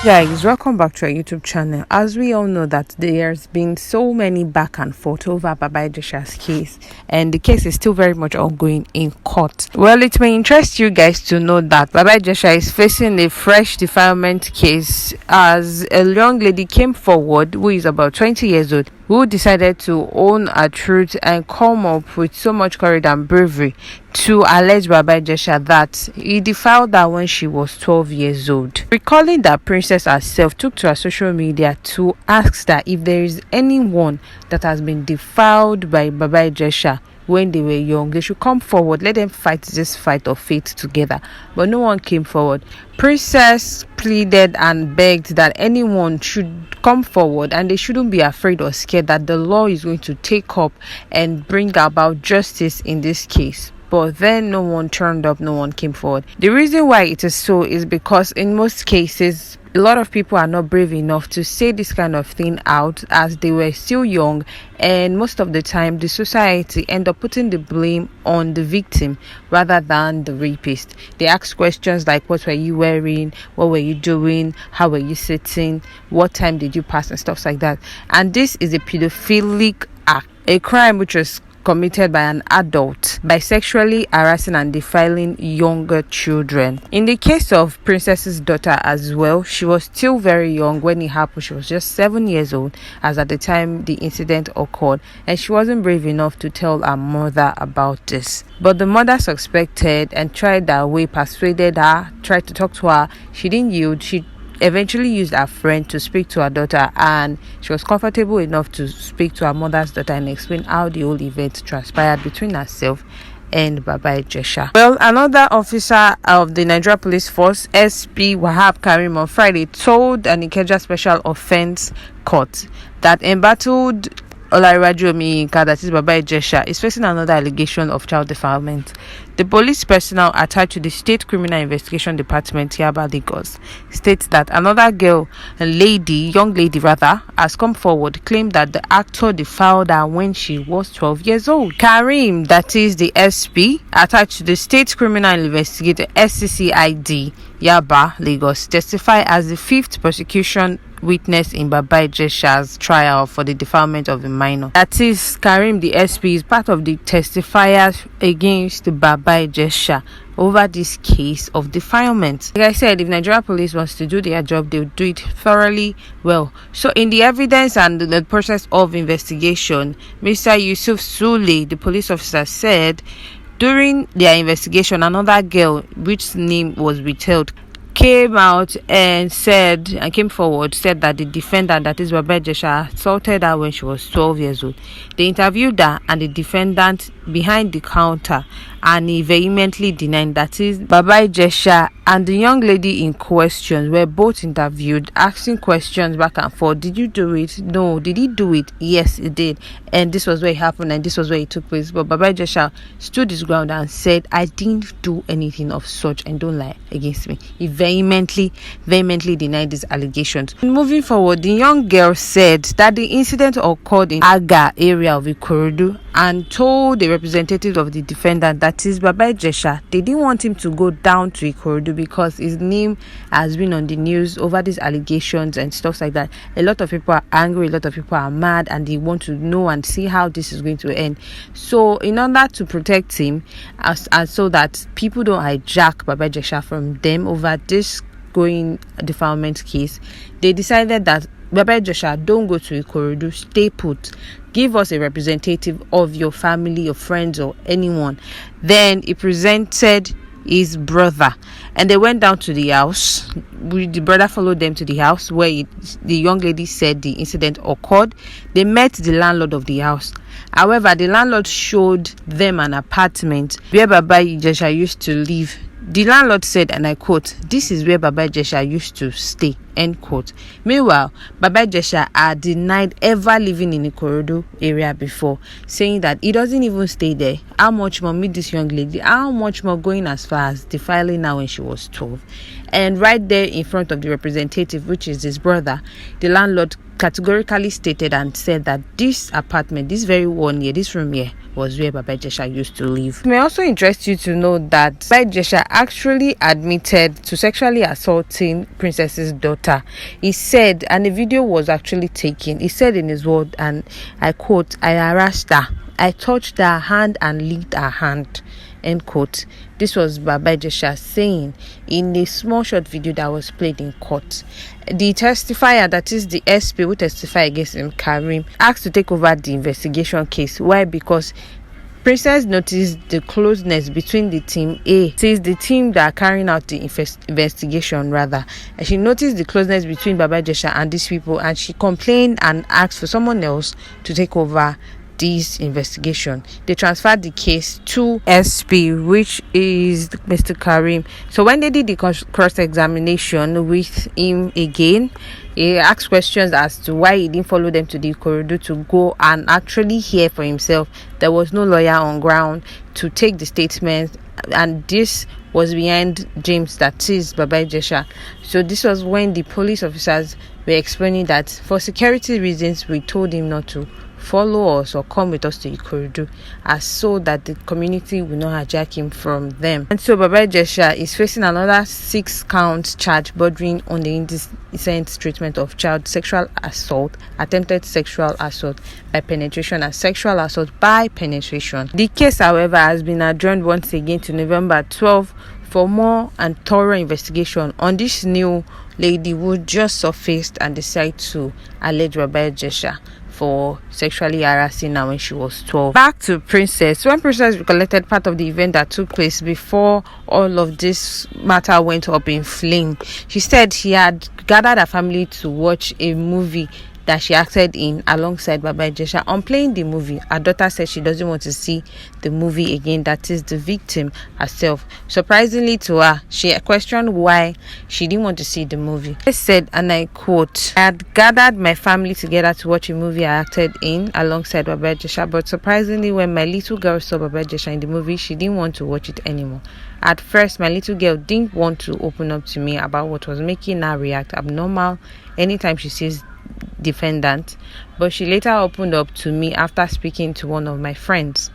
Guys, welcome back to our YouTube channel. As we all know that there's been so many back and forth over Baba Ijesha's case, and the case is still very much ongoing in court. Well, it may interest you guys to know that Baba Ijesha is facing a fresh defilement case as a young lady came forward who is about 20 years old, who decided to own a truth and come up with so much courage and bravery to allege Baba Ijesha that he defiled her when she was 12 years old. Recalling that Princess herself took to her social media to ask that if there is anyone that has been defiled by Baba Ijesha when they were young, they should come forward. Let them fight this fight of faith together. But no one came forward. Princess pleaded and begged that anyone should come forward and they shouldn't be afraid or scared that the law is going to take up and bring about justice in this case. But then no one turned up, no one came forward. The reason why it is so is because in most cases, a lot of people are not brave enough to say this kind of thing out as they were still young, and most of the time the society end up putting the blame on the victim rather than the rapist. They ask questions like, what were you wearing, what were you doing, how were you sitting, what time did you pass, and stuff like that. And this is a pedophilic act, a crime which was committed by an adult by sexually harassing and defiling younger children. In the case of Princess's daughter as well, she was still very young when it happened. She was just 7 years old as at the time the incident occurred, and she wasn't brave enough to tell her mother about this. But the mother suspected and tried her way, persuaded her, tried to talk to her. She didn't yield. She eventually used her friend to speak to her daughter, and she was comfortable enough to speak to her mother's daughter and explain how the whole event transpired between herself and Baba Ijesha. Well, another officer of the Nigeria Police Force, SP Wahab Karim, on Friday told an Ikeja Special Offense Court that embattled Olariwaju Omiyinka, that is Baba Ijesha, is facing another allegation of child defilement. The police personnel attached to the State Criminal Investigation Department, Yaba, Lagos, states that another young lady, has come forward, claimed that the actor defiled her when she was 12 years old. Karim, that is the SP, attached to the State Criminal Investigator, SCCID, Yaba, Lagos, testified as the fifth prosecution witness in Baba Ijesha's trial for the defilement of a minor. That is, Karim, the SP, is part of the testifiers against Baba Ijesha over this case of defilement. Like I said, if Nigeria Police wants to do their job, they'll do it thoroughly well. So in the evidence and the process of investigation, Mr. Yusuf Sule, the police officer, said during their investigation, another girl, which name was withheld, came out and came forward, said that the defendant, that is Baba Ijesha, assaulted her when she was 12 years old. They interviewed her and the defendant behind the counter, and he vehemently denied. That is, Baba Ijesha and the young lady in question were both interviewed, asking questions back and forth. Did you do it? No. Did he do it? Yes, he did. And this was where it happened and this was where it took place. But Baba Ijesha stood his ground and said, I didn't do anything of such, and don't lie against me. He vehemently denied these allegations. Moving forward, the young girl said that the incident occurred in Aga area of Ikorodu and told the representative of the defendant, that is Baba Ijesha, they didn't want him to go down to Ikorodu because his name has been on the news over these allegations and stuff like that. A lot of people are angry, a lot of people are mad, and they want to know and see how this is going to end. So in order to protect him, and so that people don't hijack Baba Ijesha from them over this going defilement case, they decided that Baba Ijesha, don't go to Ikorodu, stay put. Give us a representative of your family, your friends, or anyone. Then he presented his brother, and they went down to the house. The brother followed them to the house where the young lady said the incident occurred. They met the landlord of the house. However, the landlord showed them an apartment where Baba Ijesha used to live. The landlord said, and I quote, "This is where Baba Ijesha used to stay," end quote. Meanwhile, Baba Ijesha had denied ever living in the Ikorodu area before, saying that he doesn't even stay there. How much more meet this young lady? How much more going as far as defiling her when she was 12? And right there in front of the representative, which is his brother, the landlord categorically stated and said that this apartment, this very one here, this room here, was where Baba Ijesha used to live. It may also interest you to know that Baba Ijesha actually admitted to sexually assaulting Princess's daughter. He said, and the video was actually taken, he said in his word, and I quote, "I harassed her. I touched her hand and licked her hand." End quote. This was Baba Ijesha saying in a small short video that was played in court. The testifier, that is the SP who testified against him, Karim, asked to take over the investigation case. Why? Because Princess noticed the closeness between the team A, says the team that are carrying out the investigation rather. And she noticed the closeness between Baba Ijesha and these people, and she complained and asked for someone else to take over this investigation. They transferred the case to SP, which is Mr. Karim. So when they did the cross-examination with him again, he asked questions as to why he didn't follow them to the corridor to go and actually hear for himself. There was no lawyer on ground to take the statement, and this was behind James, that is Baba Ijesha. So this was when the police officers were explaining that for security reasons we told him not to follow us or come with us to Ikorodu, as so that the community will not hijack him from them. And so Baba Ijesha is facing another 6-count charge bordering on the indecent treatment of child, sexual assault, attempted sexual assault by penetration, and sexual assault by penetration. The case, however, has been adjourned once again to November 12 for more and thorough investigation on this new lady who just surfaced and decided to allege Baba Ijesha for sexually harassing her when she was 12. Back to Princess. When Princess recollected part of the event that took place before all of this matter went up in flame, she said she had gathered her family to watch a movie that she acted in alongside Baba Ijesha. On playing the movie, her daughter said she doesn't want to see the movie again, that is the victim herself. Surprisingly to her, she questioned why she didn't want to see the movie. She said, and I quote, "I had gathered my family together to watch a movie I acted in alongside Baba Ijesha, but surprisingly when my little girl saw Baba Ijesha in the movie, she didn't want to watch it anymore. At first, my little girl didn't want to open up to me about what was making her react abnormal anytime she sees defendant, but she later opened up to me after speaking to one of my friends.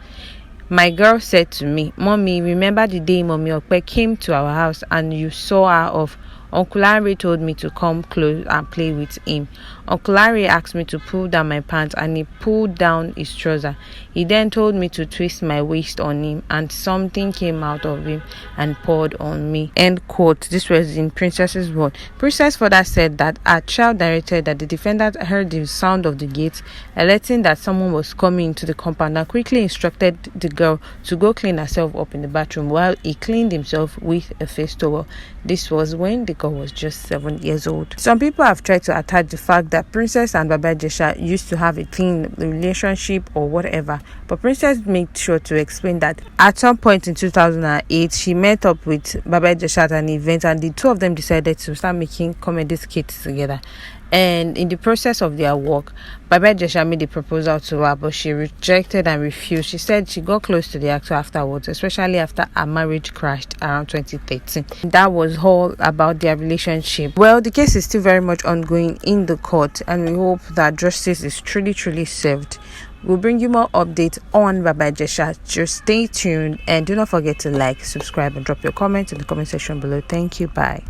My girl said to me, 'Mommy, remember the day Mommy Okpe came to our house and you saw her off? Uncle Larry told me to come close and play with him. Uncle Larry asked me to pull down my pants and he pulled down his trouser. He then told me to twist my waist on him and something came out of him and poured on me." End quote. This was in Princess's word. Princess further said that her child narrated that the defendant heard the sound of the gate, alerting that someone was coming into the compound, and quickly instructed the girl to go clean herself up in the bathroom while he cleaned himself with a face towel. This was when the girl was just 7 years old. Some people have tried to attach the fact that Princess and Baba Ijesha used to have a clean relationship or whatever, but Princess made sure to explain that at some point in 2008 she met up with Baba Ijesha at an event, and the two of them decided to start making comedy skits together. And in the process of their work, Baba Ijesha made a proposal to her, but she rejected and refused. She said she got close to the actor afterwards, especially after her marriage crashed around 2013. That was all about their relationship. Well, the case is still very much ongoing in the court, and we hope that justice is truly served. We'll bring you more updates on Baba Ijesha. Just stay tuned and do not forget to like, subscribe, and drop your comments in the comment section below. Thank you. Bye.